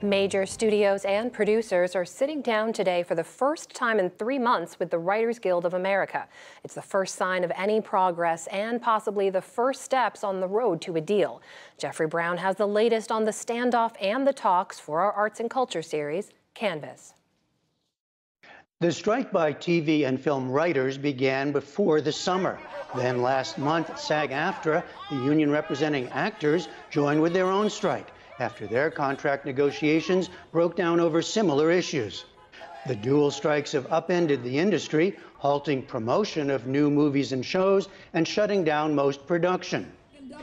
Major studios and producers are sitting down today for the first time in 3 months with the Writers Guild of America. It's the first sign of any progress and possibly the first steps on the road to a deal. Jeffrey Brown has the latest on the standoff and the talks for our Arts and Culture series, Canvas. The strike by TV and film writers began before the summer. Then last month, SAG-AFTRA, the union representing actors, joined with their own strike after their contract negotiations broke down over similar issues. The dual strikes have upended the industry, halting promotion of new movies and shows and shutting down most production.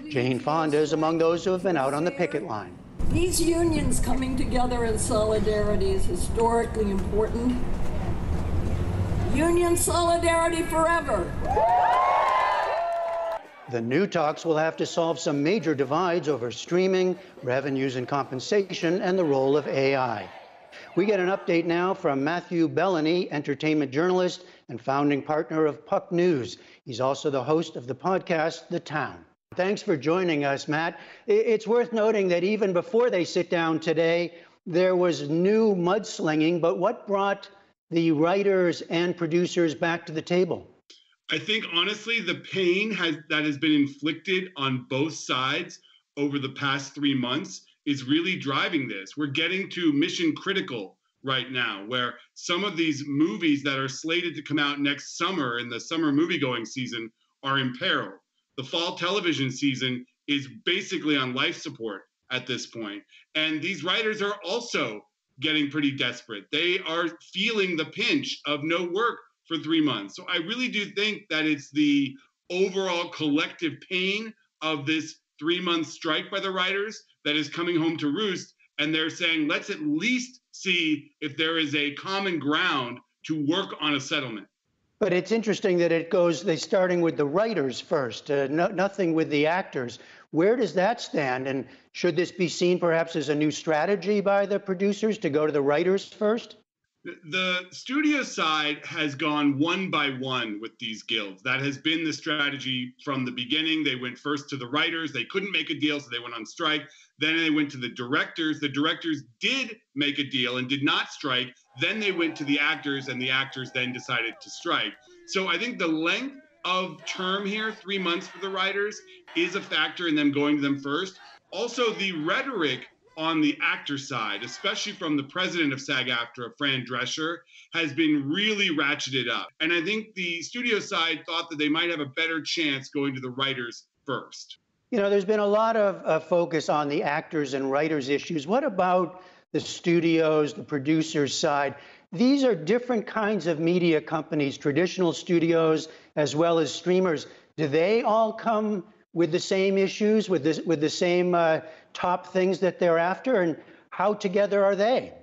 Jane Fonda is among those who have been out on the picket line. These unions coming together in solidarity is historically important. Union solidarity forever. The new talks will have to solve some major divides over streaming, revenues and compensation, and the role of AI. We get an update now from Matthew Bellany, entertainment journalist and founding partner of Puck News. He's also the host of the podcast, The Town. Thanks for joining us, Matt. It's worth noting that even before they sit down today, there was new mudslinging, but what brought the writers and producers back to the table? I think, honestly, the pain that has been inflicted on both sides over the past 3 months is really driving this. We're getting to mission critical right now, where some of these movies that are slated to come out next summer in the summer movie-going season are in peril. The fall television season is basically on life support at this point. And these writers are also getting pretty desperate. They are feeling the pinch of no work for 3 months. So I really do think that it's the overall collective pain of this 3-month strike by the writers that is coming home to roost. And they're saying, let's at least see if there is a common ground to work on a settlement. But it's interesting that they're starting with the writers first, nothing with the actors. Where does that stand? And should this be seen perhaps as a new strategy by the producers to go to the writers first? The studio side has gone one by one with these guilds. That has been the strategy from the beginning. They went first to the writers. They couldn't make a deal, so they went on strike. Then they went to the directors. The directors did make a deal and did not strike. Then they went to the actors, and the actors then decided to strike. So I think the length of term here, 3 months for the writers, is a factor in them going to them first. Also, the rhetoric on the actor side, especially from the president of SAG-AFTRA, Fran Drescher, has been really ratcheted up. And I think the studio side thought that they might have a better chance going to the writers first. You know, there's been a lot of focus on the actors and writers issues. What about the studios, the producers side? These are different kinds of media companies, traditional studios as well as streamers. Do they all come with the same issues, with the same top things that they're after, and how together are they?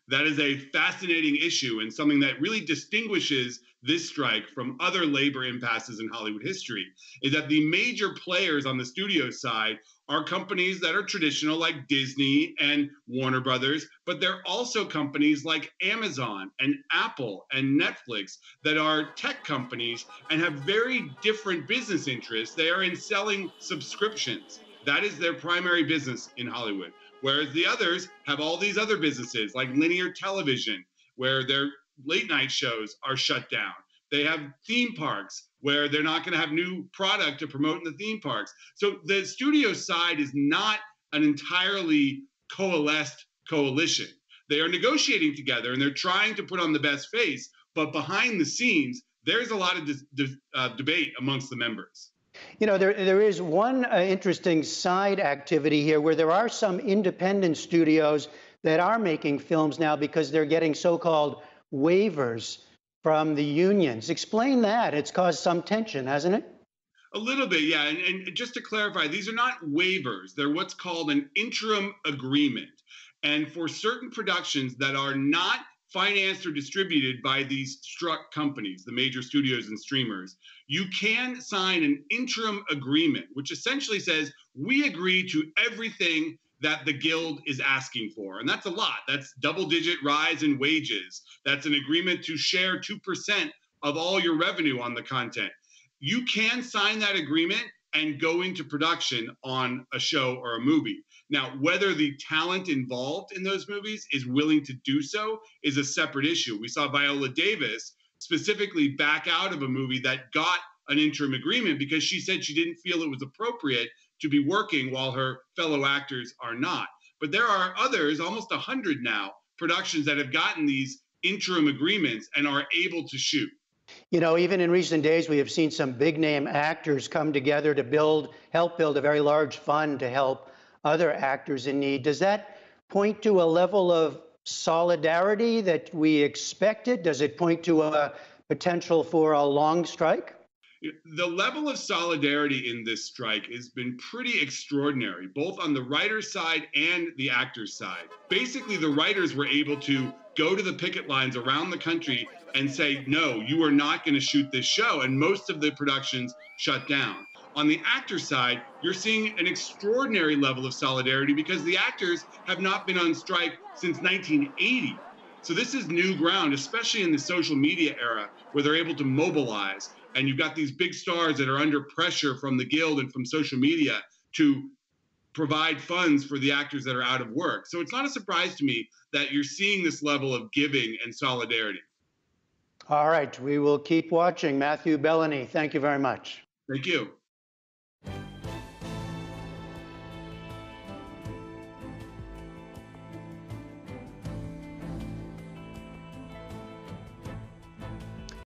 That is a fascinating issue and something that really distinguishes this strike from other labor impasses in Hollywood history, is that the major players on the studio side are companies that are traditional like Disney and Warner Brothers, but they're also companies like Amazon and Apple and Netflix that are tech companies and have very different business interests. They are in selling subscriptions. That is their primary business in Hollywood. Whereas the others have all these other businesses like linear television, where their late night shows are shut down. They have theme parks where they're not going to have new product to promote in the theme parks. So the studio side is not an entirely coalesced coalition. They are negotiating together and they're trying to put on the best face, but behind the scenes, there's a lot of debate amongst the members. You know, there is one interesting side activity here where there are some independent studios that are making films now because they're getting so-called waivers from the unions. Explain that. It's caused some tension, hasn't it? A little bit, yeah. And just to clarify, these are not waivers. They're what's called an interim agreement. And for certain productions that are not financed or distributed by these struck companies, the major studios and streamers, you can sign an interim agreement, which essentially says, we agree to everything that the Guild is asking for. And that's a lot. That's double-digit rise in wages. That's an agreement to share 2% of all your revenue on the content. You can sign that agreement and go into production on a show or a movie. Now, whether the talent involved in those movies is willing to do so is a separate issue. We saw Viola Davis specifically back out of a movie that got an interim agreement because she said she didn't feel it was appropriate to be working while her fellow actors are not. But there are others, almost 100 now, productions that have gotten these interim agreements and are able to shoot. You know, even in recent days, we have seen some big name actors come together to help build a very large fund to help other actors in need. Does that point to a level of solidarity that we expected? Does it point to a potential for a long strike? The level of solidarity in this strike has been pretty extraordinary, both on the writer's side and the actor's side. Basically, the writers were able to go to the picket lines around the country and say, no, you are not going to shoot this show. And most of the productions shut down. On the actor's side, you're seeing an extraordinary level of solidarity because the actors have not been on strike since 1980. So this is new ground, especially in the social media era where they're able to mobilize. And you've got these big stars that are under pressure from the Guild and from social media to provide funds for the actors that are out of work. So it's not a surprise to me that you're seeing this level of giving and solidarity. All right, we will keep watching. Matthew Bellany, thank you very much. Thank you.